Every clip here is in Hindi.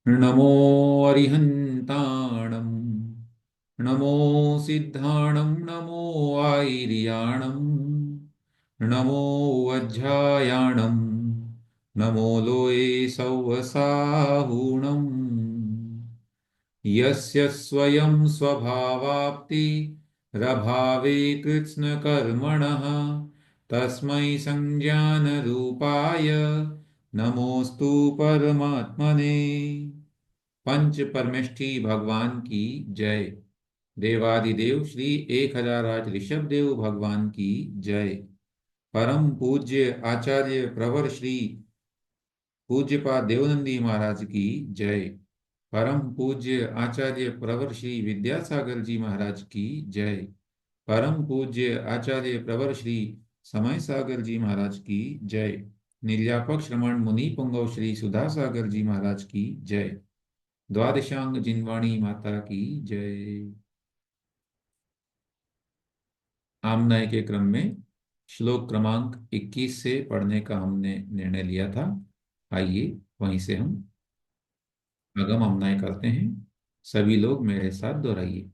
नमो अरिहन्ताणं नमो सिद्धाणं नमो आयर्याणं नमो वज्रायाणं नमो लोये सौवसाहुणम् यस्य स्वयं स्वभावाप्ति रभावे कृत्स्नकर्मणः तस्मै संज्ञानरूपाय नमोस्तु परमात्मने। पंच परमेष्ठी भगवान की जय। देवादिदेव श्री 1008 ऋषभ देव भगवान की जय। परम पूज्य आचार्य प्रवर श्री पूज्यपाद देवनंदी महाराज की जय। परम पूज्य आचार्य प्रवर श्री विद्यासागर जी महाराज की जय। परम पूज्य आचार्य प्रवर श्री समय सागर जी महाराज की जय। निर्यापक श्रमण मुनि पुंगव श्री सुधा सागर जी महाराज की जय। द्वादशांग जिनवाणी माता की जय। आमनाय के क्रम में श्लोक क्रमांक 21 से पढ़ने का हमने निर्णय लिया था। आइए वहीं से हम आगम आमनाय करते हैं। सभी लोग मेरे साथ दोहराइए।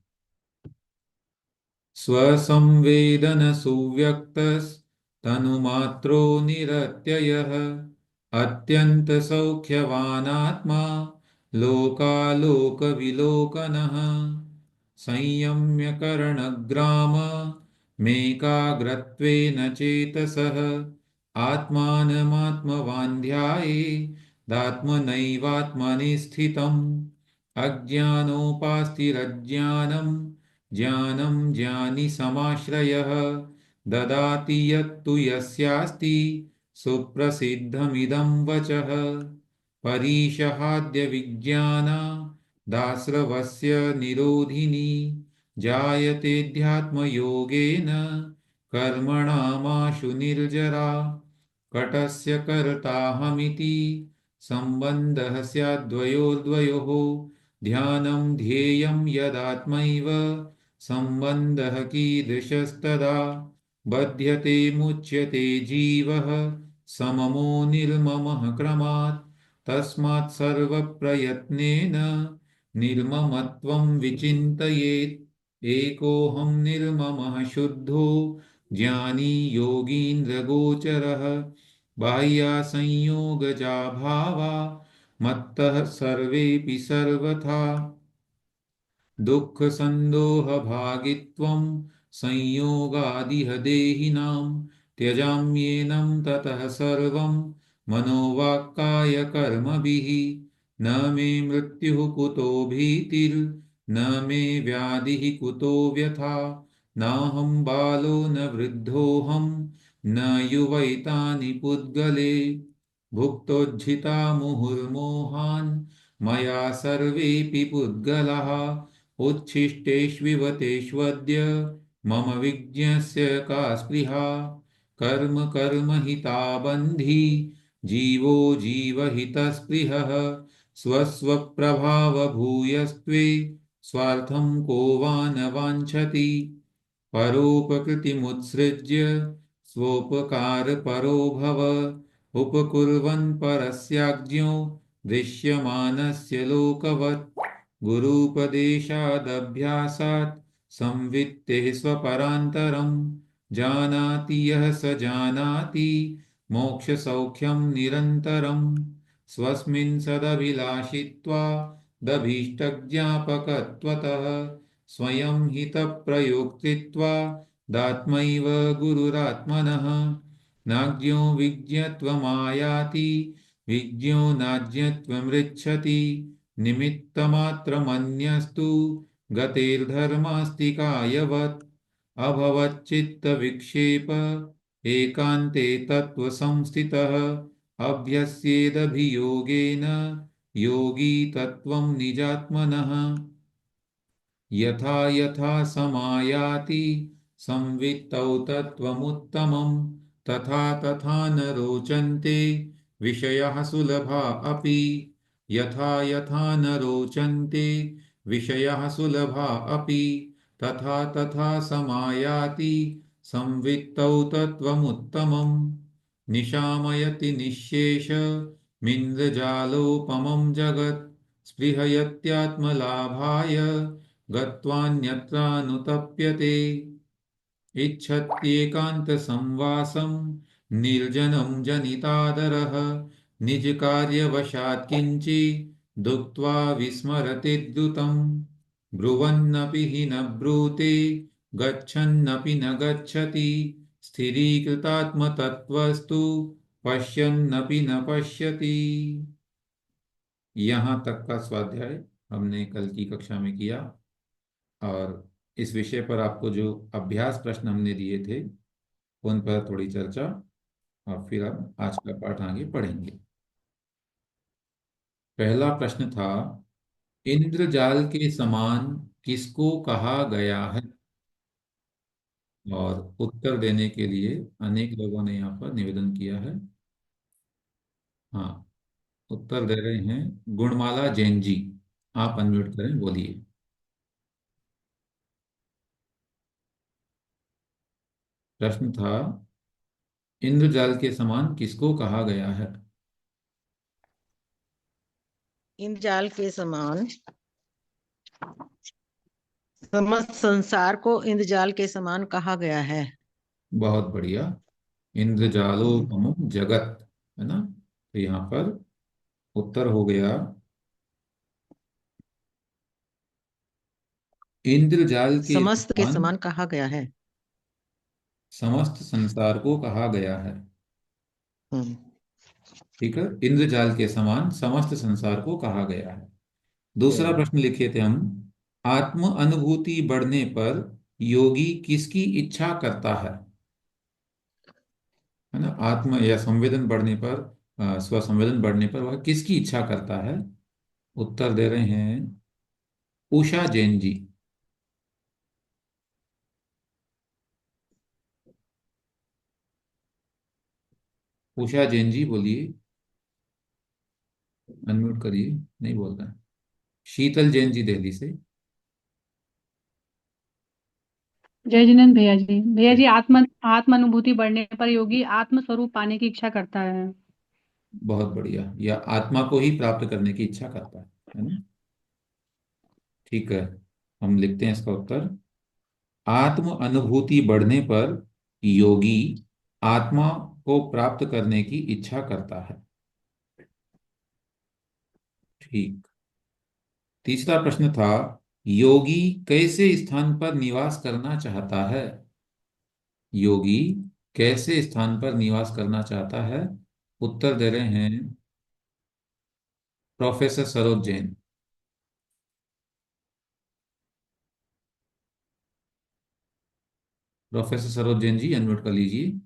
स्वसंवेदन सुव्यक्तस्तनुमात्रो निरत्ययः अत्यंत सौख्यवानात्मा लोकालोकविलोकनः संयम्य करणग्राम मेकाग्रत्वेन चेतसः आत्मानमात्मवान् ध्यायेदात्मनैवात्मनि स्थितम् अज्ञानोपास्तिरज्ञानम् ज्ञानं ज्ञानि समाश्रयः ददाति यत्तु यस्यास्ति सुप्रसिद्धमिदं वचः परीशहाद्य विज्ञाना दास्रवस्य निरोधिनी जायतेऽध्यात्मयोगेन कर्मणामाशु निर्जरा कटस्य कर्ताहमिति सम्बन्धः स्याद्वयोर्द्वयोः ध्यानं ध्येयं यदात्मैव सम्बन्धः कीदृशस्तदा बध्यते मुच्यते जीवः सममो निर्ममः क्रमात् तस्मात् सर्वप्रयत्नेन निर्ममत्वं विचिन्तयेत् एकोऽहं निर्ममः शुद्धो ज्ञानी योगीन्द्रगोचरः बाह्यासंयोगजा भावा मत्तः सर्वेऽपि सर्वथा दुःख संदोह भागित्वं संयोगादिह देहिनां त्यजाम्येनं ततः सर्वं मनोवाक्काय कर्मभिः न मे मृत्युः कुतो भीतिर्न मे व्याधिः कुतो व्यथा नाहं बालो न वृद्धोऽहं न युवैतानि पुद्गले भुक्तोज्झिता मुहुर्मोहान् मया सर्वेऽपि पुद्गलाः उच्छिष्टेष्विव तेष्वद्य मम विज्ञस्य का स्पृहा कर्म कर्म हिता बन्धी जीवो जीवहितस्पृहः स्वस्वप्रभाव भूयस्त्वे स्वार्थं को वा न वाञ्छति परोपकृतिमुत्सृज्य स्वोपकारपरो भव उपकुर्वन् परस्याज्ञो दृश्यमानस्य लोकवत् गुरूपदेशादभ्यासात् संवित्ते स्वपरान्तरं जानाति यः स जानाति मोक्षसौख्यं निरन्तरं स्वस्मिन् सदभिलाषित्वादभीष्टज्ञापकत्वतः स्वयं हितप्रयोक्तृत्वादात्मैव गुरुरात्मनः नाज्ञो विज्ञत्वमायाति विज्ञो नाज्ञत्वमृच्छति निमित्तमात्रमन्यस्तु गतेर्धर्मास्तिकायवत् अभवच्चित्तविक्षेप एकान्ते तत्त्वसंस्थितः अभ्यस्येदभियोगेन योगी तत्त्वं निजात्मनः यथा यथा समायाति संवित्तौ तत्त्वमुत्तमं तथा तथा न रोचन्ते विषयाः सुलभा अपि यथा यथा न रोचन्ते विषयाः सुलभा अपि तथा तथा समायाति संवित्तौ तत्त्वमुत्तमं निशामयति निःशेषमिन्द्रजालोपमं जगत् स्पृहयत्यात्मलाभाय गत्वान्यत्रानुतप्यते इच्छत्येकान्तसंवासं निर्जनं जनितादरः निजकार्यवशात् किञ्चिदुक्त्वा विस्मरति द्रुतं ब्रुवन्नपि हि न ब्रूते गच्छन्नपि न गच्छति स्थिरीकृतात्मतत्त्वस्तु पश्यन्नपि न पश्यति। यहाँ तक का स्वाध्याय हमने कल की कक्षा में किया, और इस विषय पर आपको जो अभ्यास प्रश्न हमने दिए थे उन पर थोड़ी चर्चा, और फिर हम आज का पाठ आगे पढ़ेंगे। पहला प्रश्न था, इंद्रजाल के समान किसको कहा गया है? और उत्तर देने के लिए अनेक लोगों ने यहाँ पर निवेदन किया है। हाँ, उत्तर दे रहे हैं गुणमाला जैन जी। आप अनम्यूट करें, बोलिए। प्रश्न था, इंद्रजाल के समान किसको कहा गया है? इंद्रजाल के समान समस्त संसार को इंद्रजाल के समान कहा गया है। बहुत बढ़िया। इंद्रजालोपमं जगत, है ना? तो यहाँ पर उत्तर हो गया, इंद्रजाल के समस्त के समान समान कहा गया है। समस्त संसार को कहा गया है। हम्म। ठीक है, इंद्रजाल के समान समस्त संसार को कहा गया है। दूसरा प्रश्न लिखे थे हम, आत्म अनुभूति बढ़ने पर योगी किसकी इच्छा करता है ना? आत्म या संवेदन बढ़ने पर, स्व संवेदन बढ़ने पर वह किसकी इच्छा करता है? उत्तर दे रहे हैं उषा जैन जी। उषा जैन जी बोलिए, अनम्यूट करिए, नहीं बोल रहा है। शीतल जैन जी दिल्ली से। जय जिनेन्द्र भैया जी। भैया जी, आत्म आत्म अनुभूति बढ़ने पर योगी आत्म स्वरूप पाने की इच्छा करता है। बहुत बढ़िया, या आत्मा को ही प्राप्त करने की इच्छा करता है ना? ठीक है, हम लिखते हैं इसका उत्तर, आत्म अनुभूति बढ़ने पर योगी आत्मा को प्राप्त करने की इच्छा करता है। ठीक। तीसरा प्रश्न था, योगी कैसे स्थान पर निवास करना चाहता है? योगी कैसे स्थान पर निवास करना चाहता है? उत्तर दे रहे हैं professor Saroj Jain. Professor Saroj Jain ji, unmute कर लीजिए।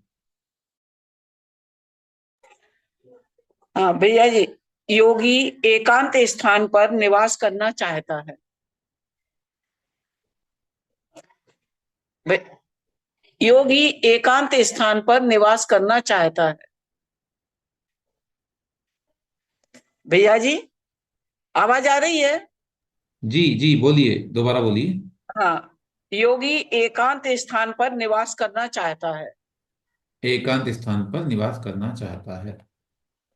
हाँ भैया जी, योगी एकांत स्थान पर निवास करना चाहता है। योगी एकांत स्थान पर निवास करना चाहता है। भैया जी, आवाज आ रही है? जी जी, बोलिए, दोबारा बोलिए। हाँ, योगी एकांत स्थान पर निवास करना चाहता है। एकांत स्थान पर निवास करना चाहता है।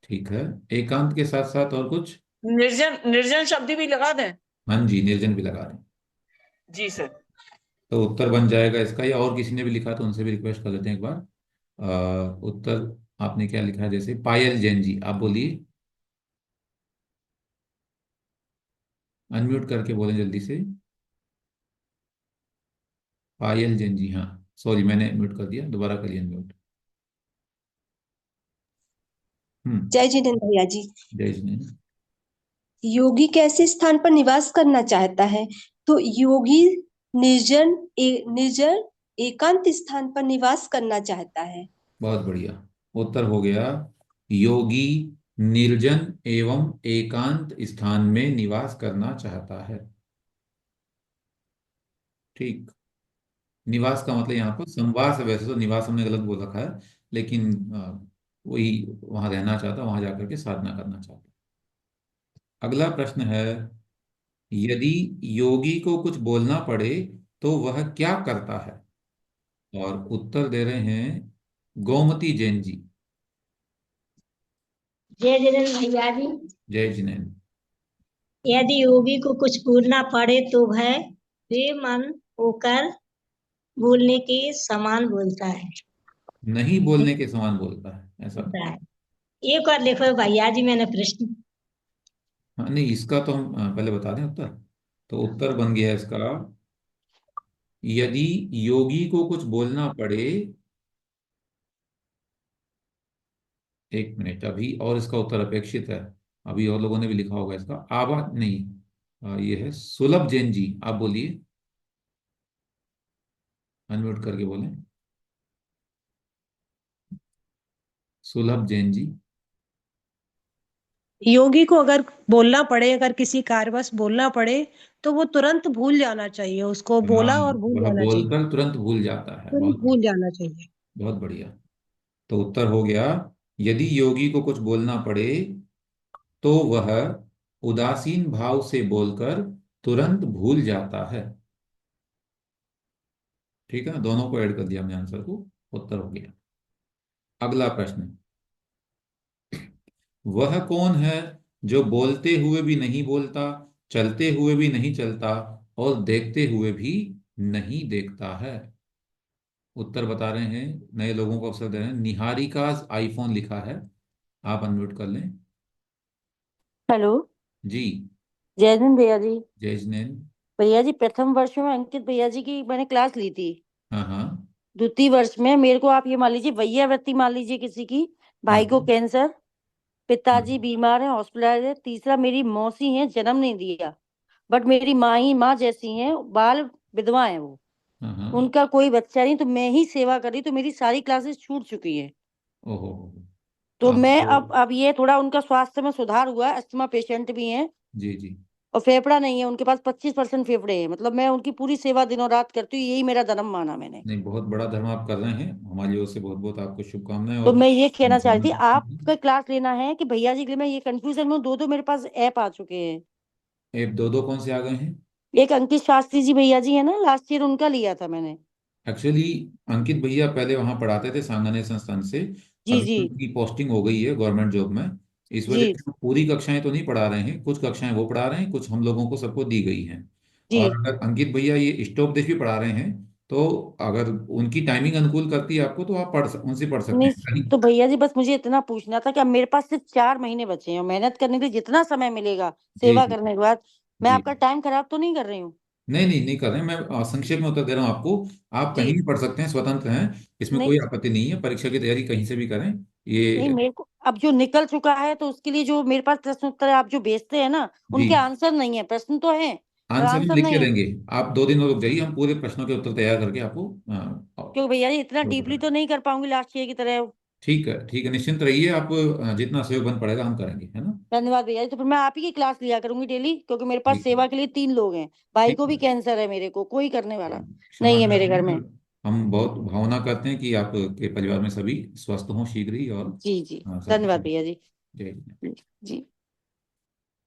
ठीक है, एकांत के साथ साथ और कुछ? निर्जन, निर्जन शब्द भी लगा दें? हाँ जी, निर्जन भी लगा दें। जी सर। तो उत्तर बन जाएगा इसका, या और किसी ने भी लिखा तो उनसे भी रिक्वेस्ट कर लेते हैं एक बार। उत्तर आपने क्या लिखा है? जैसे पायल जैन जी, आप बोलिए, अनम्यूट करके बोलें जल्दी से। पायल जैन जी, हाँ, सॉरी मैंने म्यूट कर दिया, दोबारा करिए अनम्यूट। हम्म। जय जिनेन्द्र भैया जी। जय जिनेन्द्र। योगी कैसे स्थान पर निवास करना चाहता है? तो योगी निर्जन एकांत स्थान पर निवास करना चाहता है। बहुत बढ़िया, उत्तर हो गया, योगी निर्जन एवं एकांत स्थान में निवास करना चाहता है। ठीक। निवास का मतलब यहाँ पर संवास है, वैसे तो निवास हमने गलत बोल रखा है, लेकिन वही वहां रहना चाहता, वहां जाकर के साधना करना चाहता। अगला प्रश्न है, यदि योगी को कुछ बोलना पड़े तो वह क्या करता है? और उत्तर दे रहे हैं गोमती जैन जी। जय जिनेन्द्र भैया जी। जय जिनेन्द्र। यदि योगी को कुछ बोलना पड़े तो वह बेमन होकर बोलने के समान बोलता है। नहीं बोलने के समान बोलता है, ऐसा। बोलता है। एक और लिखो भैया जी, मैंने प्रश्न। हाँ नहीं, इसका तो हम पहले बता दें उत्तर। तो उत्तर बन गया इसका, यदि योगी को कुछ बोलना पड़े, एक मिनट अभी, और इसका उत्तर अपेक्षित है। अभी और लोगों ने भी लिखा होगा इसका, आवाज नहीं। ये है सुलभ जैन जी, आप बोलिए, अनम्यूट करके बोलें। सुलभ जैन जी। योगी को अगर बोलना पड़े, अगर किसी कार्यवश बोलना पड़े, तो वो तुरंत भूल जाना चाहिए, उसको हाँ, बोला और भूल वह जाना चाहिए। बोलकर तुरंत भूल जाता है, तुरंत बहुत भूल बढ़िया। जाना चाहिए। बहुत बढ़िया। तो उत्तर हो गया, यदि योगी को कुछ बोलना पड़े तो वह उदासीन भाव से बोलकर तुरंत भूल जाता है। ठीक है ना, दोनों को ऐड कर दिया हमने आंसर को, उत्तर हो गया। अगला प्रश्न, वह कौन है जो बोलते हुए भी नहीं बोलता, चलते हुए भी नहीं चलता और देखते हुए भी नहीं देखता है? उत्तर बता रहे हैं, नए लोगों को अवसर दे रहे हैं। निहारिका आईफोन लिखा है, आप अनम्यूट कर लें। हेलो। जी। जय हिंद भैया जी। जय जिनेन। भैया जी, प्रथम वर्ष में अंकित भैया जी की मैंने क्लास ली थी। हाँ हाँ। द्वितीय वर्ष में मेरे को आप ये मान लीजिए वैयावृत्ति मान लीजिए किसी की, हाँ भाई को कैंसर, पिताजी हाँ बीमार है, हॉस्पिटलाइज है, तीसरा मेरी मौसी है, जन्म नहीं दिया, बट मेरी माँ जैसी हैं, बाल विधवा है वो, हाँ हाँ। उनका कोई बच्चा नहीं, तो मैं ही सेवा कर रही, तो मेरी सारी क्लासेस छूट चुकी है। ओहो। तो आप मैं तो, अब ये थोड़ा उनका स्वास्थ्य में सुधार हुआ है, अस्थमा पेशेंट भी हैं, जी जी। और फेफड़ा नहीं है उनके पास, 25% फेफड़े हैं, मतलब मैं उनकी पूरी सेवा दिनों रात करती हूँ, यही मेरा धर्म माना मैंने। नहीं, बहुत बड़ा धर्म आप कर रहे हैं, हमारी ओर से बहुत बहुत आपको शुभकामनाएं। तो और मैं ये कहना चाहती थी, आपका क्लास लेना है कि भैया जी के लिए, मैं ये कंफ्यूजन में हूँ, दो दो मेरे पास ऐप आ चुके हैं। ऐप दो दो कौन से आ गए हैं? एक अंकित शास्त्री जी भैया जी है ना, लास्ट ईयर उनका लिया था मैंने। एक्चुअली अंकित भैया पहले वहां पढ़ाते थे सांगने संस्थान से। जी अभी जी। उनकी पोस्टिंग हो गई है गवर्नमेंट जॉब में। इस वजह जी से वो पूरी कक्षाएं तो नहीं पढ़ा रहे हैं, कुछ कक्षाएं वो पढ़ा रहे हैं, कुछ हम लोगों को सबको दी गई हैं। जी। और अगर अंकित भैया ये स्टॉप देश भी पढ़ा रहे हैं, तो अगर उनकी टाइमिंग अनुकूल करती है आपको, तो आप उनसे पढ़ सकते नहीं, हैं कहीं। तो भैया जी बस मुझे इतना पूछना था कि अब मेरे पास सिर्फ 4 महीने बचे हैं, और मेहनत करने के लिए जितना समय मिलेगा जी सेवा जी करने के बाद, मैं जी। आपका टाइम खराब तो नहीं कर रही हूँ? नहीं नहीं नहीं कर रहे हैं, मैं संक्षेप में उत्तर दे रहा हूँ आपको। आप कहीं जी। भी पढ़ सकते हैं, स्वतंत्र हैं, इसमें नहीं कोई आपत्ति नहीं है, परीक्षा की तैयारी कहीं से भी करें। नहीं, ये, मेरे को अब जो निकल चुका है, तो उसके लिए जो मेरे पास प्रश्न उत्तर आप जो भेजते हैं ना, जी, उनके आंसर नहीं है, प्रश्न तो है पर आंसर हम आंसर लिख के नहीं है। देंगे। आप 2 दिन और रुक जाइए, हम पूरे प्रश्नों के उत्तर तैयार करके आपको क्योंकि भैया जी इतना वो डीपली बताएं। तो नहीं कर पाऊंगी लास्ट ईयर की तरह। ठीक है ठीक है, निश्चिंत रहिए आप, जितना सहयोग बन पड़ेगा हम करेंगे, है ना। धन्यवाद भैया जी, तो फिर मैं आप ही की क्लास लिया करूंगी डेली, क्योंकि मेरे पास ठीक है सेवा के लिए 3 लोग हैं, भाई ठीक को भी है। कैंसर है, मेरे को कोई करने वाला क्षमा नहीं है मेरे चाहते घर हैं, में। हम बहुत भावना करते हैं कि आपके परिवार में सभी स्वस्थ हों शीघ्र ही, और जी जी। सब कुछ। धन्यवाद भैया जी। जय हिंद। जी।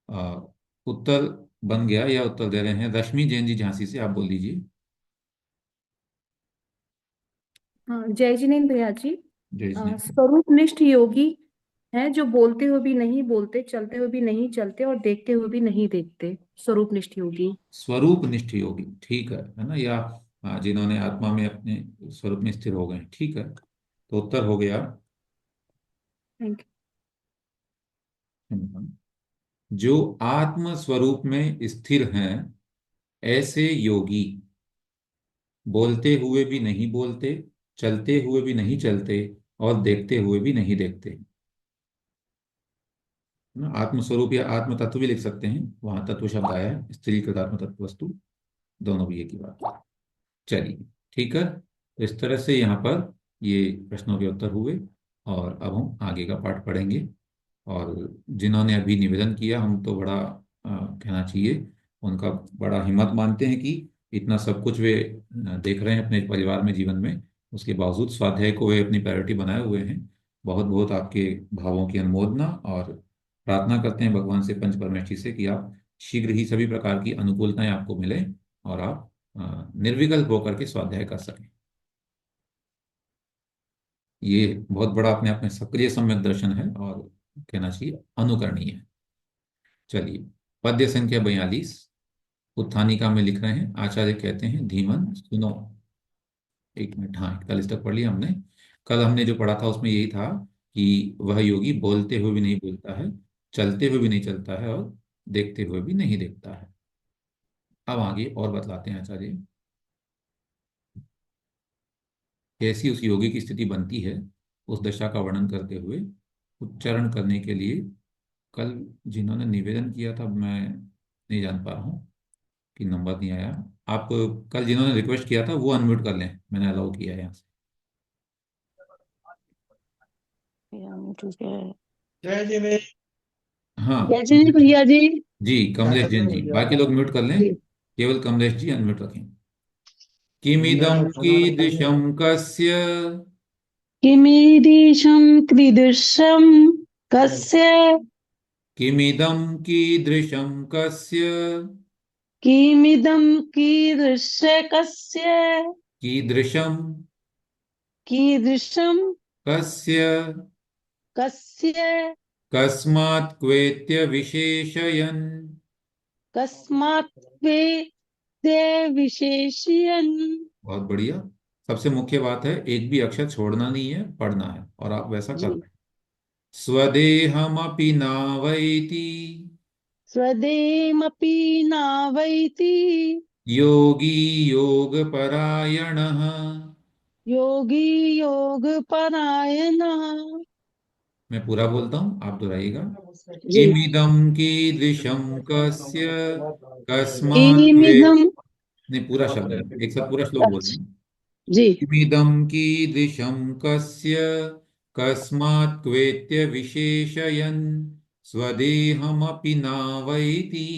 अ, उत्तर बन गया, या उत्तर दे रहे हैं रश्मि जैन जी झांसी से, आप बोल दीजिए। हाँ, जय जिनेन्द्र भैया जी। जय जिनेन्द्र। स्वरूपनिष्ठ योगी है जो बोलते हुए भी नहीं बोलते, चलते हुए भी नहीं चलते और देखते हुए भी नहीं देखते। स्वरूपनिष्ठ योगी। स्वरूप निष्ठ योगी, ठीक है ना, या जिन्होंने आत्मा में अपने स्वरूप में स्थिर हो गए, ठीक है। तो उत्तर हो गया, थैंक जो आत्म स्वरूप में स्थिर हैं, ऐसे योगी बोलते हुए भी नहीं बोलते, चलते हुए भी नहीं चलते और देखते हुए भी नहीं देखते। है ना, आत्म स्वरूप या आत्म तत्व भी लिख सकते हैं, वहां तत्व शब्द आया है, स्त्रीकृत आत्म तत्व वस्तु, दोनों भी एक ही बात है। चलिए, ठीक है, तो इस तरह से यहाँ पर ये प्रश्नों के उत्तर हुए, और अब हम आगे का पाठ पढ़ेंगे। और जिन्होंने अभी निवेदन किया, हम तो बड़ा कहना चाहिए, उनका बड़ा हिम्मत मानते हैं कि इतना सब कुछ वे देख रहे हैं अपने परिवार में, जीवन में, उसके बावजूद स्वाध्याय को वे अपनी प्रायोरिटी बनाए हुए हैं। बहुत बहुत आपके भावों की अनुमोदना, और प्रार्थना करते हैं भगवान से, पंच परमेष्ठी से, कि आप शीघ्र ही सभी प्रकार की अनुकूलताएं आपको मिले, और आप निर्विकल्प होकर के स्वाध्याय कर सकें। ये बहुत बड़ा अपने आप में सक्रिय सम्यक दर्शन है, और कहना चाहिए अनुकरणीय है। चलिए, पद्य संख्या 42 उत्थानिका में लिख रहे हैं। आचार्य कहते हैं, धीमन सुनो। एक मिनट, हाँ 41 तक पढ़ लिया हमने। कल हमने जो पढ़ा था उसमें यही था कि वह योगी बोलते हुए भी नहीं बोलता है, चलते हुए भी नहीं चलता है, और देखते हुए भी नहीं देखता है। अब आगे और बतलाते हैं आचार्य, कैसी उस योगी की स्थिति बनती है। उस दशा का वर्णन करते हुए उच्चारण करने के लिए कल जिन्होंने निवेदन किया था, मैं नहीं जान पा रहा हूँ कि नंबर नहीं आया। आप कल जिन्होंने रिक्वेस्ट किया था वो अनम्यूट कर लें, मैंने अलाउ किया है यहाँ से। ठीक है। जय जी भैया। हाँ जय जी भैया जी। जी, कमलेश क्या जैन करते जी, हो भैया? बाकी लोग म्यूट कर लें, जी। केवल कमलेश जी अनम्यूट रखें। भैया किमिदम खाना बनाइए। कीदृशं कस्य, किमीदृशं कीदृशं कस्य किमिदम कीदृशं कस्य, किमिदं कीदृश कस्य कीदृशं कीदृशं कस्य, कस्य कस्मात् क्वेत्य विशेषयन्। कस्मात् वे ते विशेषयन्। बहुत बढ़िया। सबसे मुख्य बात है, एक भी अक्षर छोड़ना नहीं है, पढ़ना है, और आप वैसा कर जी। रहे हैं। स्वदेहमपि नावैति स्वदेमपि नावैति योगी योगपरायणः। योगी योगपरायणः। मैं पूरा बोलता हूँ, आप दोहराइएगा। जी। किमिदं कीदृशं कस्य, कस्मात् किमिदं नहीं, पूरा शब्द है, एक साथ पूरा श्लोक बोल रहे हैं। जी। किमिदं कीदृशं कस्य, कस्मात् क्वेत्य विशेषयन्, स्वदेहमपि नावैति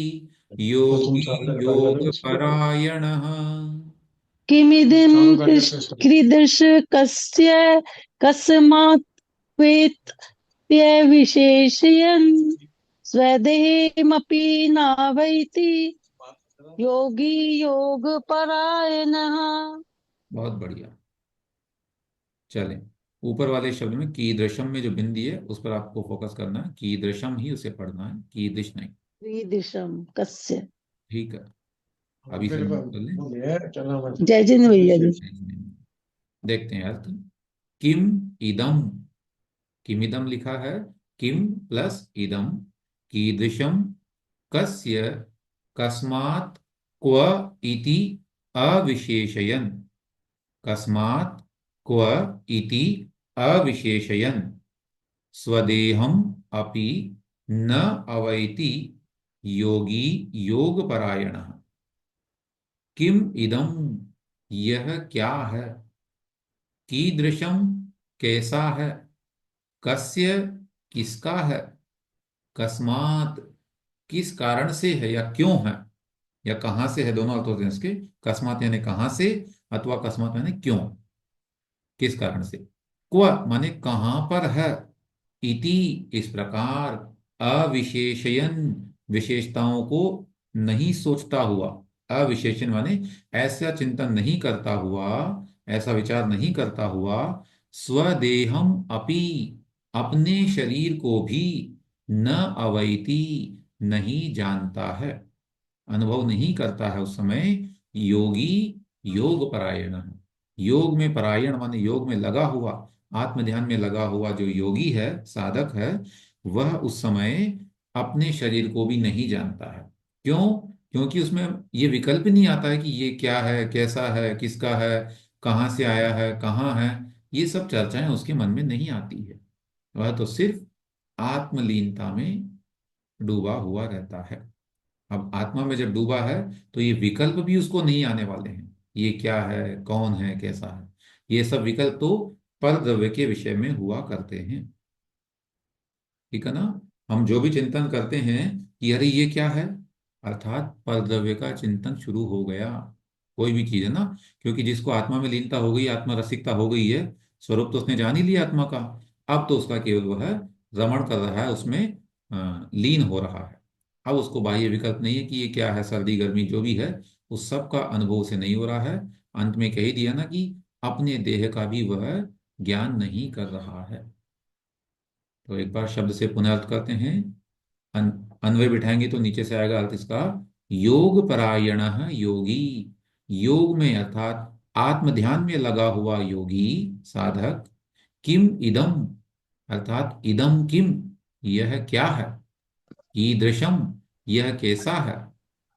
योगी योगपरायणः। किमिदं कीदृश कस्य कस्मात् प्रेत्य विशेषयन् स्वदेहमपि नावैति योगी योगपरायणः। बहुत बढ़िया। चलें, ऊपर वाले शब्द में कीदृशम में जो बिंदी है उस पर आपको फोकस करना है। कीदृशम ही उसे पढ़ना है, कीदृश नहीं। कीदृशं कस्य। ठीक है, अभी से नोट कर लें। बोलिए चलो मैं। जय जिन भैया जी। देखते हैं अर्थ। किम इदम, किम इदम लिखा है, किम प्लस इदम, कीदृशम कस्य, कस्मात् क्व इति अविशेषयन्, कस्मात् क्व इति अविशेषयन्, स्वदेहम अपि न अवैति योगी योगपरायणः। किम इदम, यह क्या है, कीदृशम कैसा है, कस्य किसका है, कस्मात् किस कारण से है या क्यों है, या कहां से है, दोनों अर्थ होते हैं इसके। कस्मात् यानी कहां से, अथवा कस्मात् यानी क्यों, किस कारण से। क्व माने कहां पर है, इति इस प्रकार, अविशेषयन विशेषताओं को नहीं सोचता हुआ, अविशेषण माने ऐसा चिंतन नहीं करता हुआ, ऐसा विचार नहीं करता हुआ, स्वदेहम अपि अपने शरीर को भी, न अवैति नहीं जानता है, अनुभव नहीं करता है उस समय, योगी योग परायण है। योग में परायण माने योग में लगा हुआ, आत्म ध्यान में लगा हुआ जो योगी है, साधक है, वह उस समय अपने शरीर को भी नहीं जानता है। क्यों? क्योंकि उसमें ये विकल्प नहीं आता है कि ये क्या है, कैसा है, किसका है, कहाँ से आया है, कहाँ है। ये सब चर्चाएं उसके मन में नहीं आती है। वह तो सिर्फ आत्मलीनता में डूबा हुआ रहता है। अब आत्मा में जब डूबा है तो ये विकल्प भी उसको नहीं आने वाले हैं, ये क्या है, कौन है, कैसा है। ये सब विकल्प तो पर द्रव्य के विषय में हुआ करते हैं। ठीक है ना। हम जो भी चिंतन करते हैं कि अरे ये क्या है, अर्थात पर द्रव्य का चिंतन शुरू हो गया। कोई भी चीज है ना, क्योंकि जिसको आत्मा में लीनता हो गई, आत्मा रसिकता हो गई है, स्वरूप तो उसने जान ही लिया आत्मा का। अब तो उसका केवल वह रमण कर रहा है, उसमें लीन हो रहा है। अब उसको बाह्य विकल्प नहीं है कि ये क्या है, सर्दी गर्मी जो भी है, उस सब का अनुभव से नहीं हो रहा है। अंत में कह ही दिया ना कि अपने देह का भी वह ज्ञान नहीं कर रहा है। तो एक बार शब्द से पुनः अर्थ करते हैं। अन्वय बिठाएंगे तो नीचे से आएगा अर्थ इसका, योग परायण योगी, योग में अर्थात आत्म ध्यान में लगा हुआ योगी साधक, किम इदम अर्थात इदम किम, यह क्या है, ईदृशम यह कैसा है,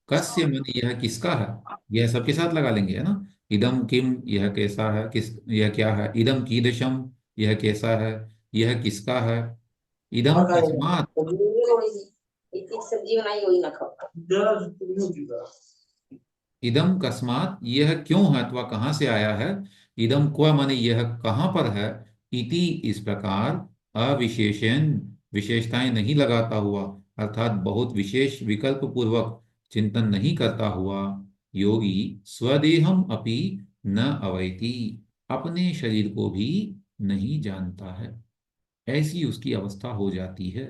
कस्य मन यह किसका है, यह सबके साथ लगा लेंगे है ना। इदम किम यह कैसा है, किस यह क्या है, इदम कीदृशम यह कैसा है, यह किसका है, इदम कस्मात् सब्जी बनाई हुई ना खाओ। इदम कस्मात यह क्यों है अथवा कहाँ से आया है, इदम क्व माने यह कहाँ पर है, इति इस प्रकार, अविशेषण विशेषताएं नहीं लगाता हुआ अर्थात बहुत विशेष विकल्प पूर्वक चिंतन नहीं करता हुआ योगी स्वदेहम अपि न अवैति, अपने शरीर को भी नहीं जानता है, ऐसी उसकी अवस्था हो जाती है।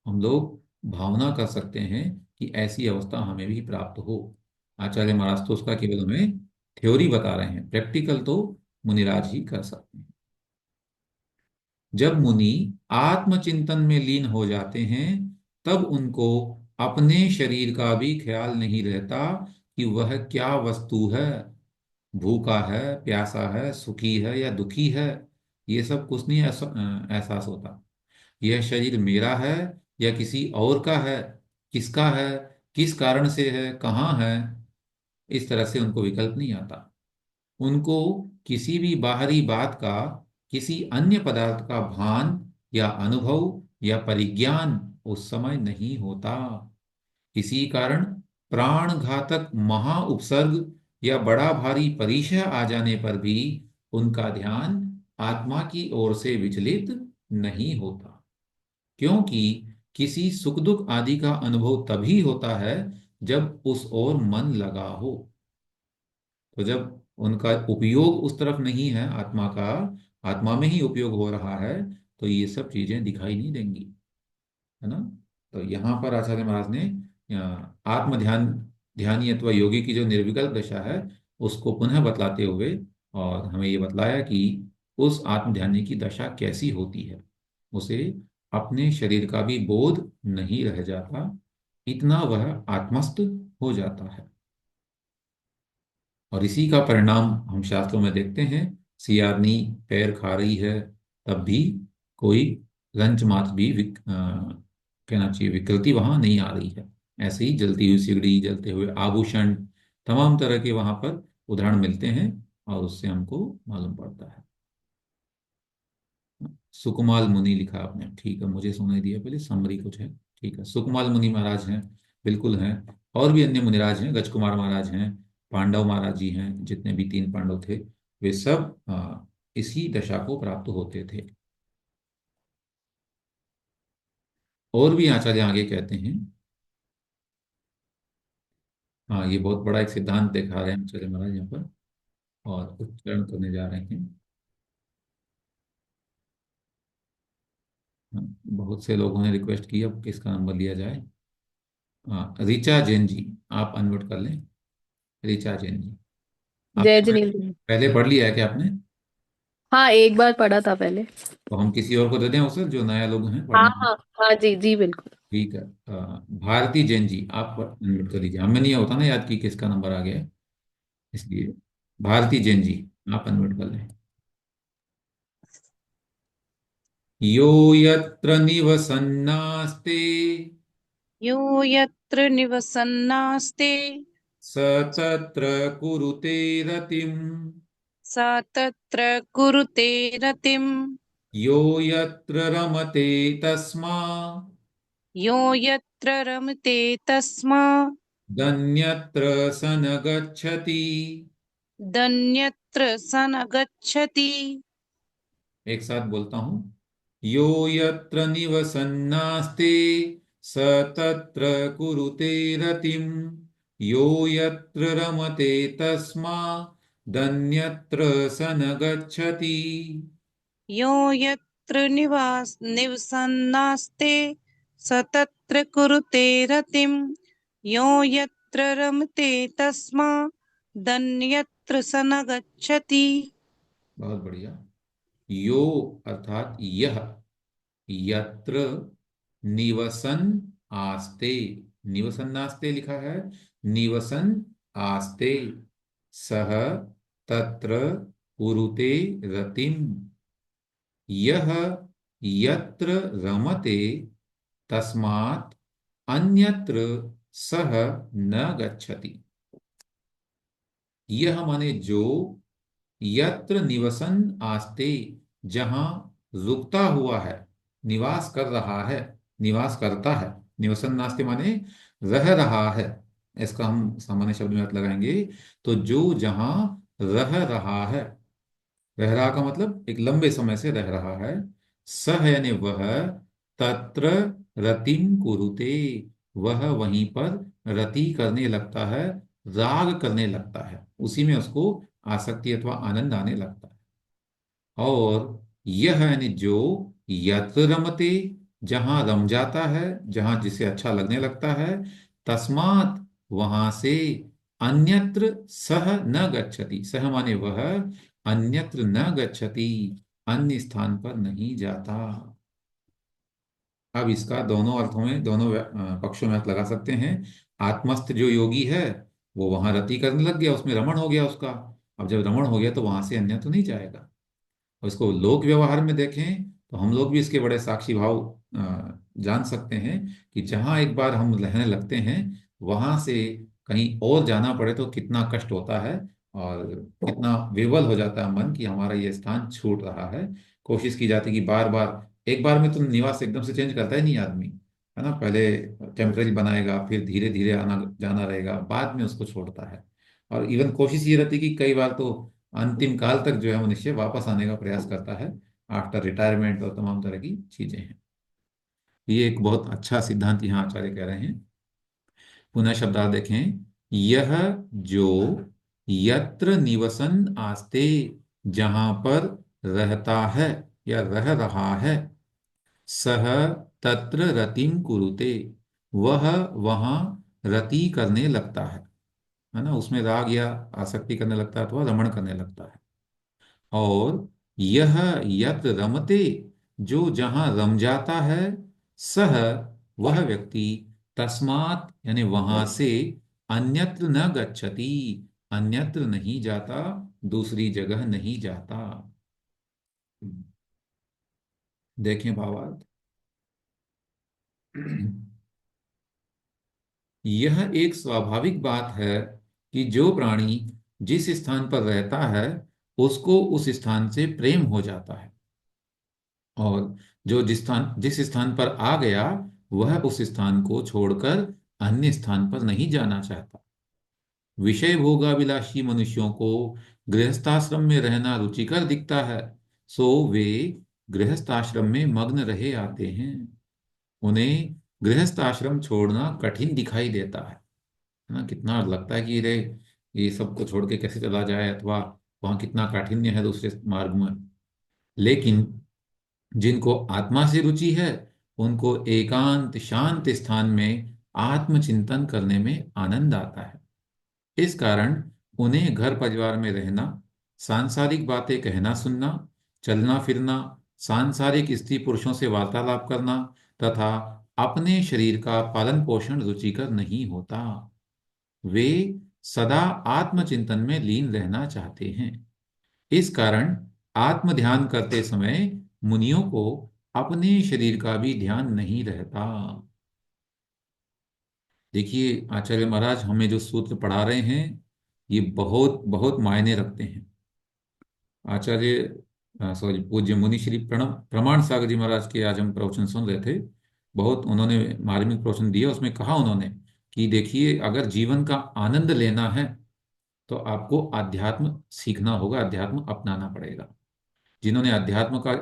हम लोग भावना कर सकते हैं कि ऐसी अवस्था हमें भी प्राप्त हो। आचार्य महाराज तो उसका केवल हमें थ्योरी बता रहे हैं, प्रैक्टिकल तो मुनिराज ही कर सकते हैं। जब मुनि आत्मचिंतन में लीन हो जाते हैं तब उनको अपने शरीर का भी ख्याल नहीं रहता कि वह क्या वस्तु है, भूखा है, प्यासा है, सुखी है या दुखी है, ये सब कुछ नहीं एहसास होता। यह शरीर मेरा है या किसी और का है, किसका है, किस कारण से है, कहाँ है, इस तरह से उनको विकल्प नहीं आता। उनको किसी भी बाहरी बात का, किसी अन्य पदार्थ का भान या अनुभव या परिज्ञान उस समय नहीं होता। इसी कारण प्राण घातक महा उपसर्ग या बड़ा भारी परिचय आ जाने पर भी उनका ध्यान आत्मा की ओर से विचलित नहीं होता, क्योंकि किसी सुख दुख आदि का अनुभव तभी होता है जब उस ओर मन लगा हो। तो जब उनका उपयोग उस तरफ नहीं है आत्मा का, आत्मा में ही उपयोग हो रहा है, तो ये सब चीजें दिखाई नहीं देंगी, है ना। तो यहाँ पर आचार्य महाराज ने आत्म ध्यान ध्यानी अथवा योगी की जो निर्विकल्प दशा है उसको पुनः बतलाते हुए और हमें ये बतलाया कि उस आत्म ध्यानी की दशा कैसी होती है। उसे अपने शरीर का भी बोध नहीं रह जाता, इतना वह आत्मस्थ हो जाता है। और इसी का परिणाम हम शास्त्रों में देखते हैं, सियारनी पैर खा रही है तब भी कोई रंच मात्र भी कहना चाहिए विकृति वहां नहीं आ रही है। ऐसे ही जलती हुई सिगड़ी, जलते हुए आभूषण, तमाम तरह के वहां पर उदाहरण मिलते हैं और उससे हमको मालूम पड़ता है। सुकुमाल मुनि लिखा आपने, ठीक है, मुझे सुनाई दिया पहले, समरी कुछ है, ठीक है। सुकुमाल मुनि महाराज हैं, बिल्कुल हैं। और भी अन्य मुनिराज हैं, गजकुमार महाराज हैं, पांडव महाराज जी हैं, जितने भी 3 पांडव थे वे सब इसी दशा को प्राप्त होते थे। और भी आचार्य आगे कहते हैं, हाँ ये बहुत बड़ा एक सिद्धांत दिखा रहे हैं आचार्य महाराज यहाँ पर और उच्चारण करने जा रहे हैं। हाँ, बहुत से लोगों ने रिक्वेस्ट की अब किसका नंबर लिया जाए। हाँ, ऋचा जैन जी आप अनम्यूट कर लें। ऋचा जैन जी, आप जय जिनेन्द्र। पहले पढ़ लिया है क्या आपने? हाँ, एक बार पढ़ा था पहले। तो हम किसी और को दे दें अवसर, जो नया लोग हैं हाँ पढ़ने में। हाँ हाँ, जी जी बिल्कुल। ठीक है, भारती जैन जी आप अनम्यूट कर लीजिए, हमें नहीं होता ना याद कि किसका नंबर आ गया है, इसलिए भारती जैन जी आप अनम्यूट कर लें। यो यत्र निवसन्नास्ते यो यत्र निवसन्नास्ते स तत्र कुरुते रतिम्, स तत्र कुरुते रतिम्, यो यत्र रमते तस्मा यो यत्र रमते तस्मा दन्यत्र स न गच्छति। दन्यत्र स न गच्छति। एक साथ बोलता हूं, यो यत्र निवसन्नास्ते स तत्र कुरुते रतिम्, यो यत्र रमते तस्मा दन्यत्र स न गच्छति। यो यत्र निवसन्नास्ते स तत्र कुरुते रतिम्, यो यत्र रमते तस्मा दन्यत्र स न गच्छति। बहुत बढ़िया। यो अर्थात यह, यत्र निवसन आस्ते, निवसन नास्ते लिखा है, निवसन आस्ते, सह तत्र कुरुते रतिम, यह यत्र रमते तस्मात् अन्यत्र सह न गच्छति। यह माने जो, यत्र निवसन आस्ते, जहां रुकता हुआ है, निवास कर रहा है, निवास करता है। निवसन नास्ते माने रह रहा है, इसका हम सामान्य शब्द में अर्थ लगाएंगे तो जो जहां रह रहा है, रह रहा का मतलब एक लंबे समय से रह रहा है, सह यानी वह, तत्र रतिम कुरुते, वह वहीं पर रति करने लगता है, राग करने लगता है, उसी में उसको आसक्ति अथवा आनंद आने लगता है। और यह यानी जो, यत्र रमते, जहां रम जाता है, जहां जिसे अच्छा लगने लगता है, तस्मात् वहां से, अन्यत्र सह न गच्छति, सह माने वह, अन्यत्र न गच्छति, अन्य स्थान पर नहीं जाता। अब इसका दोनों अर्थों में, दोनों पक्षों में अर्थ लगा सकते हैं। आत्मस्थ जो योगी है वो वहां रति करने लग गया, उसमें रमण हो गया उसका, अब जब रमण हो गया तो वहां से अन्य तो नहीं जाएगा। और इसको लोक व्यवहार में देखें तो हम लोग भी इसके बड़े साक्षी भाव जान सकते हैं कि जहां एक बार हम रहने लगते हैं वहां से कहीं और जाना पड़े तो कितना कष्ट होता है और कितना विवल हो जाता है मन कि हमारा ये स्थान छूट रहा है। कोशिश की जाती है कि बार बार, एक बार में तो निवास एकदम से चेंज करता ही नहीं आदमी, है ना, पहले टेम्परेरी बनाएगा, फिर धीरे धीरे आना जाना रहेगा, बाद में उसको छोड़ता है। और इवन कोशिश ये रहती है कि कई बार तो अंतिम काल तक जो है मनुष्य वापस आने का प्रयास करता है, आफ्टर रिटायरमेंट और तमाम तरह की चीजें हैं। ये एक बहुत अच्छा सिद्धांत यहाँ आचार्य कह रहे हैं। पुनः शब्दार्थ देखें, यह जो, यत्र निवसन आस्ते, जहां पर रहता है या रह रहा है, सह तत्र रतिम कुरुते, वह वहां रति करने लगता है ना, उसमें राग या आसक्ति करने लगता है अथवा रमण करने लगता है। और यह यत्र रमते, जो जहां रम जाता है, सह वह व्यक्ति, तस्मात् यानी वहां से, अन्यत्र न गच्छति, अन्यत्र नहीं जाता, दूसरी जगह नहीं जाता। देखें भावार्थ, यह एक स्वाभाविक बात है कि जो प्राणी जिस स्थान पर रहता है उसको उस स्थान से प्रेम हो जाता है, और जो जिस स्थान पर आ गया वह उस स्थान को छोड़कर अन्य स्थान पर नहीं जाना चाहता। विषय भोगाभिलाषी मनुष्यों को गृहस्थाश्रम में रहना रुचिकर दिखता है, सो वे गृहस्थाश्रम में मग्न रहे आते हैं। उन्हें गृहस्थाश्रम छोड़ना कठिन दिखाई देता है ना, कितना लगता है कि रे ये सबको छोड़ के कैसे चला जाए, अथवा वहां कितना काठिन्य है दूसरे मार्ग में। लेकिन जिनको आत्मा से रुचि है उनको एकांत शांत स्थान में आत्मचिंतन करने में आनंद आता है। इस कारण उन्हें घर परिवार में रहना, सांसारिक बातें कहना सुनना, चलना फिरना, सांसारिक स्त्री पुरुषों से वार्तालाप करना तथा अपने शरीर का पालन पोषण रुचिकर नहीं होता। वे सदा आत्मचिंतन में लीन रहना चाहते हैं। इस कारण आत्म ध्यान करते समय मुनियों को अपने शरीर का भी ध्यान नहीं रहता। देखिए आचार्य महाराज हमें जो सूत्र पढ़ा रहे हैं ये बहुत बहुत मायने रखते हैं। आचार्य सॉरी पूज्य मुनि श्री प्रमाण सागर जी महाराज के आज हम प्रवचन सुन रहे थे, बहुत उन्होंने मार्मिक प्रवचन दिया। उसमें कहा उन्होंने कि देखिए अगर जीवन का आनंद लेना है तो आपको अध्यात्म सीखना होगा, अध्यात्म अपनाना पड़ेगा। जिन्होंने अध्यात्म का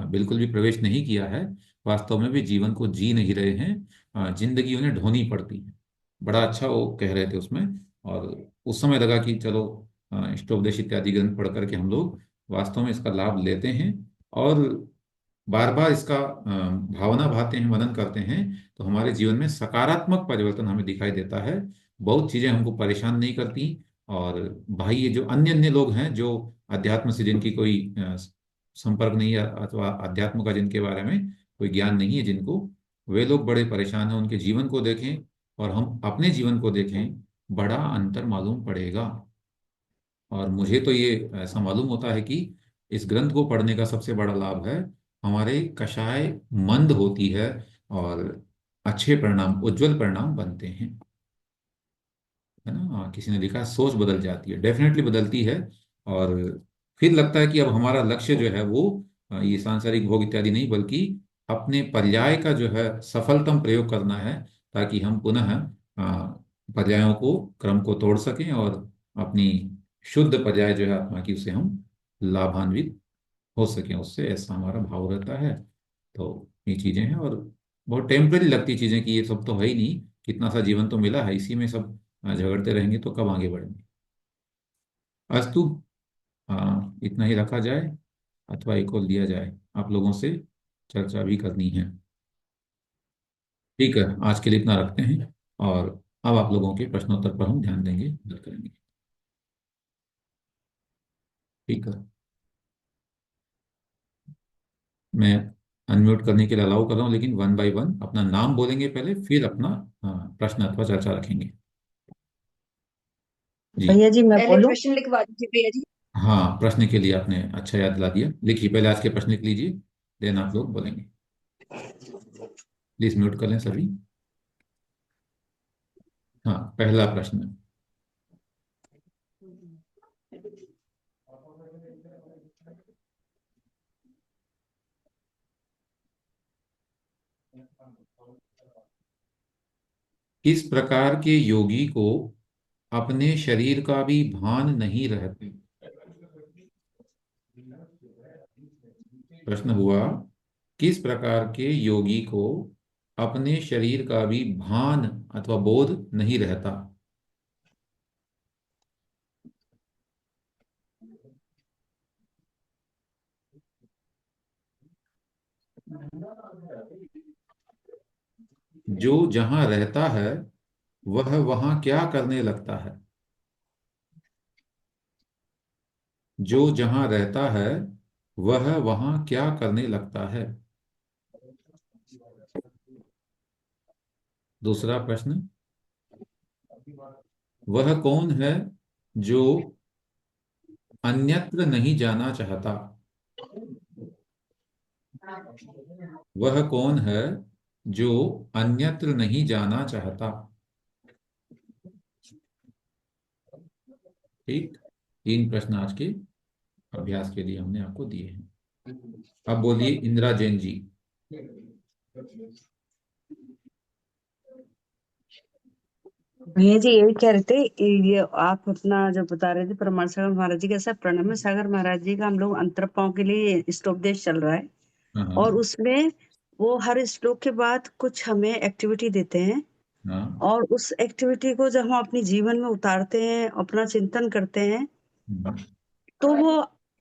बिल्कुल भी प्रवेश नहीं किया है वास्तव में भी जीवन को जी नहीं रहे हैं, जिंदगी उन्हें ढोनी पड़ती है। बड़ा अच्छा वो कह रहे थे उसमें, और उस समय लगा कि चलो इष्टोपदेश इत्यादि ग्रंथ पढ़ करके हम लोग वास्तव में इसका लाभ लेते हैं और बार बार इसका भावना भाते हैं, मनन करते हैं, तो हमारे जीवन में सकारात्मक परिवर्तन हमें दिखाई देता है। बहुत चीजें हमको परेशान नहीं करती। और बाह्य जो अन्य अन्य लोग हैं जो अध्यात्म से जिनकी कोई संपर्क नहीं है अथवा अध्यात्म का जिनके बारे में कोई ज्ञान नहीं है जिनको, वे लोग बड़े परेशान हैं, उनके जीवन को देखें और हम अपने जीवन को देखें, बड़ा अंतर मालूम पड़ेगा। और मुझे तो ये ऐसा मालूम होता है कि इस ग्रंथ को पढ़ने का सबसे बड़ा लाभ है, हमारे कषाय मंद होती है और अच्छे परिणाम, उज्जवल परिणाम बनते हैं। है ना? किसी ने लिखा सोच बदल जाती है, डेफिनेटली बदलती है। और फिर लगता है कि अब हमारा लक्ष्य जो है वो ये सांसारिक भोग इत्यादि नहीं, बल्कि अपने पर्याय का जो है सफलतम प्रयोग करना है, ताकि हम पुनः पर्यायों को, क्रम को तोड़ सकें और अपनी शुद्ध पर्याय जो है आत्मा की, उसे हम लाभान्वित हो सकें उससे, ऐसा हमारा भाव रहता है। तो ये चीजें हैं, और बहुत टेम्पररी लगती चीजें कि ये सब तो है ही नहीं, कितना सा जीवन तो मिला है, इसी में सब झगड़ते रहेंगे तो कब आगे बढ़ेंगे। अस्तु, इतना ही रखा जाए, अथवा एक और लिया जाए, आप लोगों से चर्चा भी करनी है। ठीक है, आज के लिए इतना रखते हैं, और अब आप लोगों के प्रश्नोत्तर पर हम ध्यान देंगे, मदद करेंगे। ठीक है, मैं अनम्यूट करने के लिए अलाउ कर रहा हूँ, लेकिन वन बाय वन अपना नाम बोलेंगे पहले, फिर अपना प्रश्न अथवा चर्चा रखेंगे। जी भैया जी मैं पहले बोलूं? प्रश्न लिखवा दीजिए भैया जी। हाँ, प्रश्न के लिए आपने अच्छा याद दिला दिया। लिखिए, पहले आज के प्रश्न लिख लीजिए, देन आप लोग बोलेंगे। प्लीज म्यूट कर लें सभी। हाँ, पहला प्रश्न, किस प्रकार के योगी को अपने शरीर का भी भान नहीं रहता? प्रश्न हुआ, किस प्रकार के योगी को अपने शरीर का भी भान अथवा बोध नहीं रहता? जो जहां रहता है वह वहां क्या करने लगता है? जो जहां रहता है वह वहां क्या करने लगता है? दूसरा प्रश्न, वह कौन है जो अन्यत्र नहीं जाना चाहता? वह कौन है जो अन्यत्र नहीं जाना चाहता? ठीक, तीन प्रश्न आज के अभ्यास के लिए हमने आपको दिए हैं। अब बोलिए इंदिरा जैन जी। भैया जी यही कह रहे थे, ये आप अपना जो बता रहे थे प्रमाण सागर महाराज जी का, ऐसा प्रणब सागर महाराज जी का हम लोग अंतरपाओं के लिए श्लोकदेश चल रहा है, हाँ और हाँ उसमें वो हर श्लोक के बाद कुछ हमें एक्टिविटी देते हैं, हाँ। और उस एक्टिविटी को जब हम अपने जीवन में उतारते हैं, अपना चिंतन करते हैं, तो वो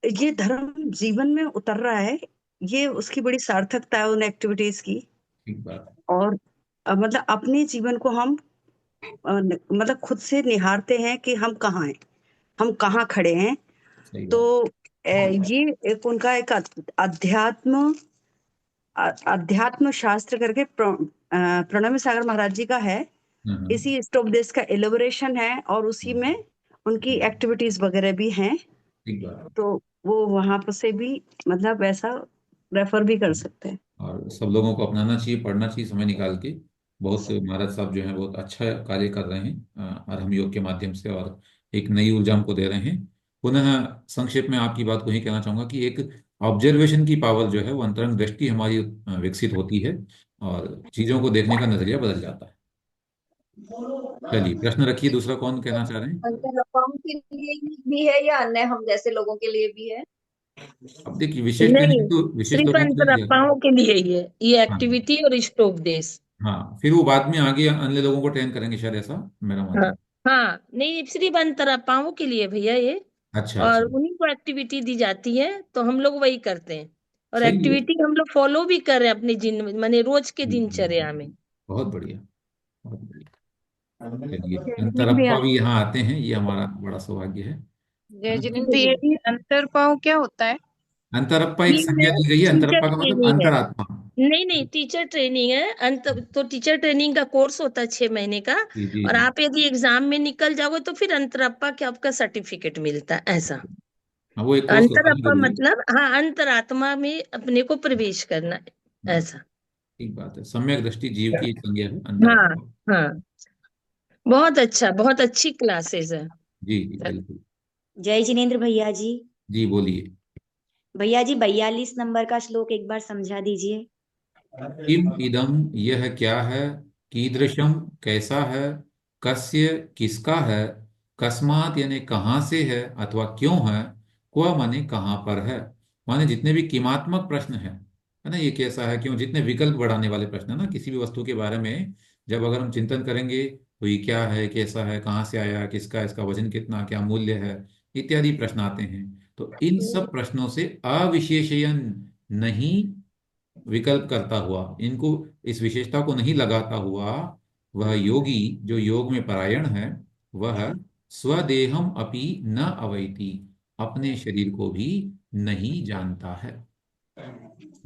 ये धर्म जीवन में उतर रहा है, ये उसकी बड़ी सार्थकता है उन एक्टिविटीज की। ठीक बात। और मतलब अपने जीवन को हम मतलब खुद से निहारते हैं कि हम कहाँ हैं, हम कहाँ खड़े हैं। सही तो बात। ये एक उनका एक अध्यात्म अध्यात्म शास्त्र करके प्रणब सागर महाराज जी का है, हाँ, इसी स्टोपदेश का एलिबोरेशन है, और उसी में उनकी एक्टिविटीज वगैरह भी हैं। ठीक बात। तो वो वहां पर से भी मतलब ऐसा रेफर भी कर सकते हैं। और सब लोगों को अपनाना चाहिए, पढ़ना चाहिए समय निकाल के। बहुत महाराज साहब जो हैं बहुत अच्छा कार्य कर रहे हैं अर्हम योग के माध्यम से, और एक नई ऊर्जा हमको दे रहे हैं। पुनः संक्षेप में आपकी बात को ही कहना चाहूंगा कि एक ऑब्जर्वेशन की पावर जो है, वो अंतरंग दृष्टि हमारी विकसित होती है, और चीजों को देखने का नजरिया बदल जाता है। चलिए, प्रश्न रखिए, दूसरा कौन कहना चाह रहे हैं? अंतरंगों के लिए भी है या अन्य हम जैसे लोगों के लिए भी है? अब देखिए, विशेष नहीं, ट्रेनिंग तो विशेष सिर्फ लोगों के लिए है। अंतरात्माओं के लिए ही है ये हाँ एक्टिविटी और स्टोपदेश। हाँ, फिर वो बाद में आगे अन्य लोगों को ट्रेन करेंगे शायद, ऐसा मेरा मानना हाँ है। हाँ, नहीं सिर्फ अंतरात्माओं के लिए भैया ये, अच्छा और अच्छा। उन्हीं को एक्टिविटी दी जाती है, तो हम लोग वही करते हैं, और सही है। एक्टिविटी हम लोग फॉलो भी कर रहे हैं अपने माने रोज के दिनचर्या में। बहुत बढ़िया, बहुत बढ़िया। चलिए, जय जिनेन्द्र अंतरप्पा भैया। भी यहाँ आते हैं, ये हमारा बड़ा सौभाग्य है। जय हाँ? जिनेन्द्र भैया जी, अंतरपाव क्या होता है? अंतरप्पा एक ये संज्ञा दी गई है, अंतरप्पा टीचर का के मतलब लिए है, अंतरात्मा। नहीं नहीं, टीचर ट्रेनिंग है। अंत तो टीचर ट्रेनिंग का कोर्स होता है 6 महीने का, जी जी और जी। आप यदि एग्जाम में निकल जाओगे तो फिर अंतरप्पा के आपका सर्टिफिकेट मिलता है, ऐसा। हाँ, वो एक कोर्स होता है अंतरप्पा जरूरी। मतलब हाँ, अंतरात्मा में अपने को प्रवेश करना, हाँ, ऐसा। ठीक बात है। सम्यक दृष्टि जीव की एक संज्ञा है, हाँ अंतरात्मा। हाँ, बहुत अच्छा, बहुत अच्छी क्लासेस है। जी जी बिल्कुल। जय जिनेन्द्र भैया जी। जी बोलिए। भैया जी 42 नंबर का श्लोक एक बार समझा दीजिए। किम इदम, यह क्या है, कीदृशम कैसा है, कस्य किसका है, कस्मात यानी कहाँ से है अथवा क्यों है, क्व माने कहाँ पर है। माने जितने भी किमात्मक प्रश्न है ना, ये कैसा है क्यों, जितने विकल्प बढ़ाने वाले प्रश्न है ना किसी भी वस्तु के बारे में, जब अगर हम चिंतन करेंगे तो ये क्या है, कैसा है, कहाँ से आया, किसका, इसका वजन कितना, क्या मूल्य है, इत्यादि प्रश्न आते हैं। तो इन सब प्रश्नों से अविशेषयन, नहीं विकल्प करता हुआ, इनको इस विशेषता को नहीं लगाता हुआ, वह योगी जो योग में परायण है, वह स्वदेहम अपि न अवैति, अपने शरीर को भी नहीं जानता है।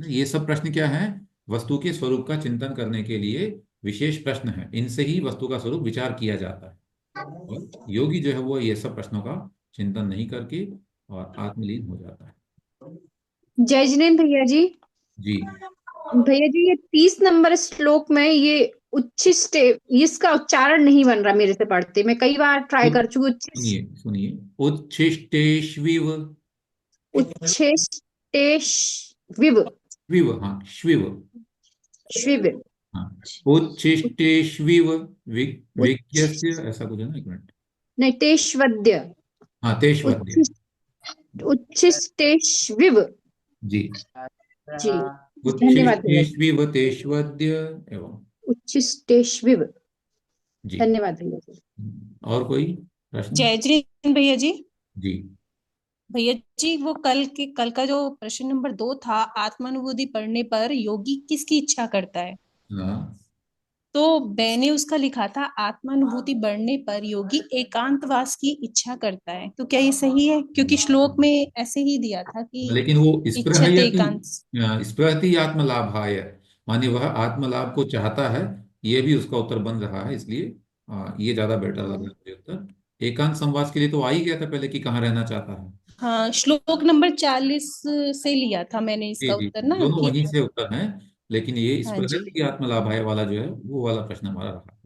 ये सब प्रश्न क्या है, वस्तु के स्वरूप का चिंतन करने के लिए विशेष प्रश्न है, इनसे ही वस्तु का स्वरूप विचार किया जाता है। और योगी जो है वो ये सब प्रश्नों का चिंतन नहीं करके और आत्मलीन हो जाता है। जय जिनेन्द्र भैया जी। जी। भैया जी, ये 30 नंबर श्लोक में ये उच्छिष्ट, इसका उच्चारण नहीं बन रहा मेरे से पढ़ते। मैं कई बार ट्राई कर चुकी सुनिए सुनिए, उच्छिष्टेष्विव। उच्छिष्टेष्विव। विव, हाँ श्विव। श्विव। हाँ, उच्छिष्टेष्विव विज्ञस्य, ऐसा कुछ है ना, एक मिनट। नहीं, तेष्वद्य। हाँ तेष्वद्य। उच्छिष्टेष्विव। जी। जी, धन्यवाद भैया जी। उच्छिष्टेष्विव तेष्वद्य एवं। उच्छिष्टेष्विव। जी। धन्यवाद भैया जी। और कोई प्रश्न? जय जिनेन्द्र भैया जी। जी। भैया जी, वो कल का जो प्रश्न नंबर 2 था, आत्मानुभूति पढ़ने पर योगी किसकी इच्छा करता है, हाँ तो मैंने उसका लिखा था आत्मानुभूति बढ़ने पर योगी एकांतवास की इच्छा करता है। तो क्या ये सही है? क्योंकि श्लोक में ऐसे ही दिया था कि लेकिन वो स्पृहयति, इच्छते एकांत। स्पृहति आत्मलाभाय, माने वह आत्मलाभ को चाहता है, ये भी उसका उत्तर बन रहा है, इसलिए ये ज्यादा बेटर लग रहा है मुझे उत्तर। एकांत संवास के लिए तो आ ही गया था पहले कि कहाँ रहना चाहता है। हाँ, श्लोक नंबर 40 से लिया था मैंने जी इसका जी उत्तर जी, ना दोनों कि। वहीं से उत्तर है, लेकिन ये हाँ जी स्पृहति आत्मलाभाय वाला जो है वो वाला प्रश्न हमारा रहा।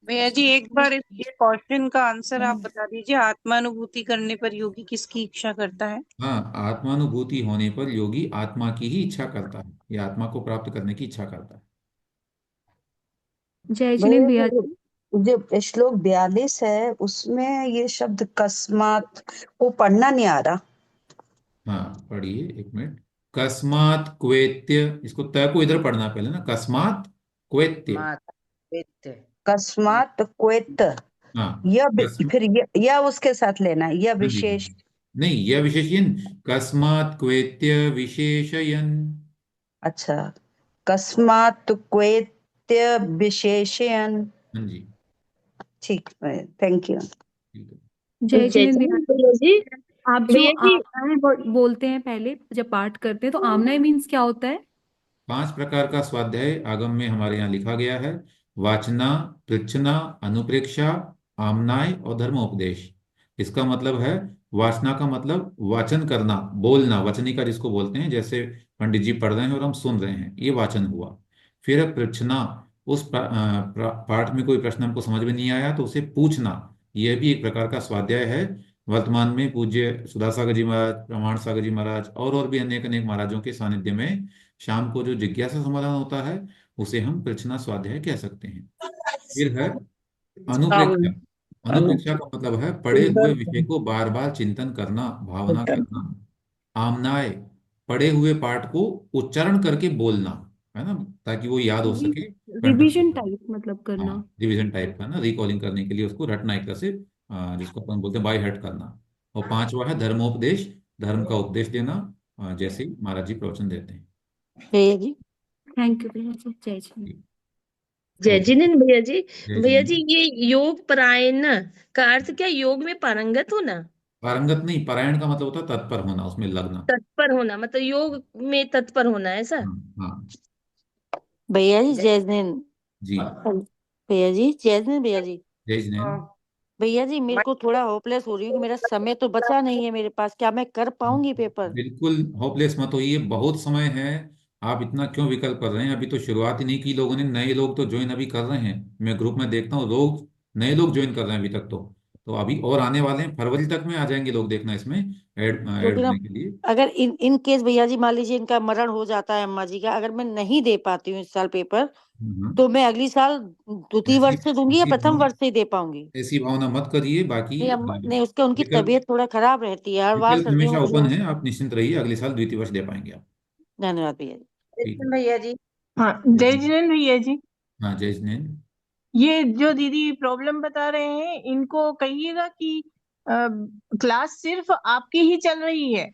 भैया जी, एक बार इस क्वेश्चन का आंसर आप बता दीजिए, आत्मानुभूति करने पर योगी किसकी इच्छा करता है? हाँ, आत्मानुभूति होने पर योगी आत्मा की ही इच्छा करता है, या आत्मा को प्राप्त करने की इच्छा करता है। जय जिनेन्द्र भैया भैया। जो श्लोक 42 है उसमें ये शब्द कस्मात को पढ़ना नहीं आ रहा। हाँ पढ़िए एक मिनट। कस्मात क्वेत्य, इसको तय को इधर पढ़ना पहले ना, कस्मात क्वेत्य। कस्मात क्वेत, हाँ फिर यह उसके साथ लेना है, यह हाँ जी हाँ विशेष। जी। नहीं, यह विशेषयन, कस्मात क्वेत्य विशेषयन। अच्छा, कस्मात क्वेत्य विशेषयन। हाँ जी। ठीक है, थैंक यू। ठीक है। जय जय जिनेन्द्र भैया जी। आप जो भैया जी, आमनाय बोलते हैं पहले जब पाठ करते हैं, तो आमनाय मीन्स क्या होता है? 5 प्रकार का स्वाध्याय आगम में हमारे यहाँ लिखा गया है। वाचना, पृच्छना, अनुप्रेक्षा, आमनाय और धर्मोपदेश। इसका मतलब है, वाचना का मतलब वाचन करना, बोलना, वचनिका जिसको बोलते हैं, जैसे पंडित जी पढ़ रहे हैं और हम सुन रहे हैं, ये वाचन हुआ। फिर है पृच्छना, उस पाठ में कोई प्रश्न हमको समझ में नहीं आया तो उसे पूछना, यह भी एक प्रकार का स्वाध्याय है। वर्तमान में पूज्य सुधा सागर जी महाराज, प्रमाण सागर जी महाराज और भी अनेक अनेक महाराजों के सानिध्य में शाम को जो जिज्ञासा समाधान होता है उसे हम पृच्छना स्वाध्याय कह सकते हैं। फिर है अनुप्रेक्षा। अनुप्रेक्षा का मतलब है पढ़े हुए विषय को बार बार चिंतन करना, भावना करना। आमनाय, पढ़े हुए पाठ को उच्चारण करके बोलना, है ना, ताकि वो याद हो सके, कंठस्थ हो रिवीजन सके। टाइप मतलब करना। हाँ, रिवीजन टाइप का ना, रिकॉलिंग करने के लिए उसको रटना एक तरह से, जिसको अपन बोलते हैं बाय हर्ट करना। और 5वां है धर्मोपदेश, धर्म का उपदेश देना, जैसे महाराज जी प्रवचन देते हैं। भैया जी। थैंक यू भैया जी। जय जिनेन्द्र। जय और जिनेन्द्र भैया जी। जय भैया जी, जिनेन्द्र। ये योग परायण का अर्थ क्या, योग में पारंगत होना? पारंगत नहीं, पारायण का मतलब होता है तत्पर होना, उसमें लगना। तत्पर होना मतलब योग में तत्पर होना, ऐसा? हाँ हाँ। भैया जी जय जिनेंद्र। जी। भैया जी जय जिनेंद्र। भैया जी, जय जिनेन्द्र। भैया जी मेरे को थोड़ा होपलेस हो रही हूँ कि मेरा समय तो बचा नहीं है मेरे पास, क्या मैं कर पाऊंगी पेपर? बिल्कुल होपलेस मत होइए, बहुत समय है। आप इतना क्यों विकल्प कर रहे हैं? अभी तो शुरुआत ही नहीं की लोगों ने, नए लोग तो ज्वाइन अभी कर रहे हैं। मैं ग्रुप में देखता हूँ लोग, नए लोग ज्वाइन कर रहे हैं अभी तक तो अभी और आने वाले हैं, फरवरी तक में आ जाएंगे लोग, देखना इसमें ऐड ऐड क्योंकि ना होने के लिए। अगर इन केस भैया जी मान लीजिए इनका मरण हो जाता है अम्मा जी का, अगर मैं नहीं दे पाती हूँ इस साल पेपर, हम्म। तो मैं अगली साल द्वितीय ऐसी वर्ष से दूंगी या ऐसी प्रथम भावना वर्ष से ही दे पाऊंगी? ऐसी भावना मत करिए, बाकी नहीं अम्मा, नहीं उसके उनकी विकल्प तबीयत थोड़ा खराब रहती है, हर बार विकल्प सर्दियों हमेशा में ओपन जो। है, आप निश्चिंत रहिए, अगले साल द्वितीय वर्ष दे पाएंगे आप। धन्यवाद भैया जी। ठीक है। भैया जी। हाँ, जय जिनेंद्र भैया जी। हाँ जय जिनेन्द्र। ये जो दीदी प्रॉब्लम बता रहे हैं, इनको कहिएगा कि क्लास सिर्फ आपकी ही चल रही है,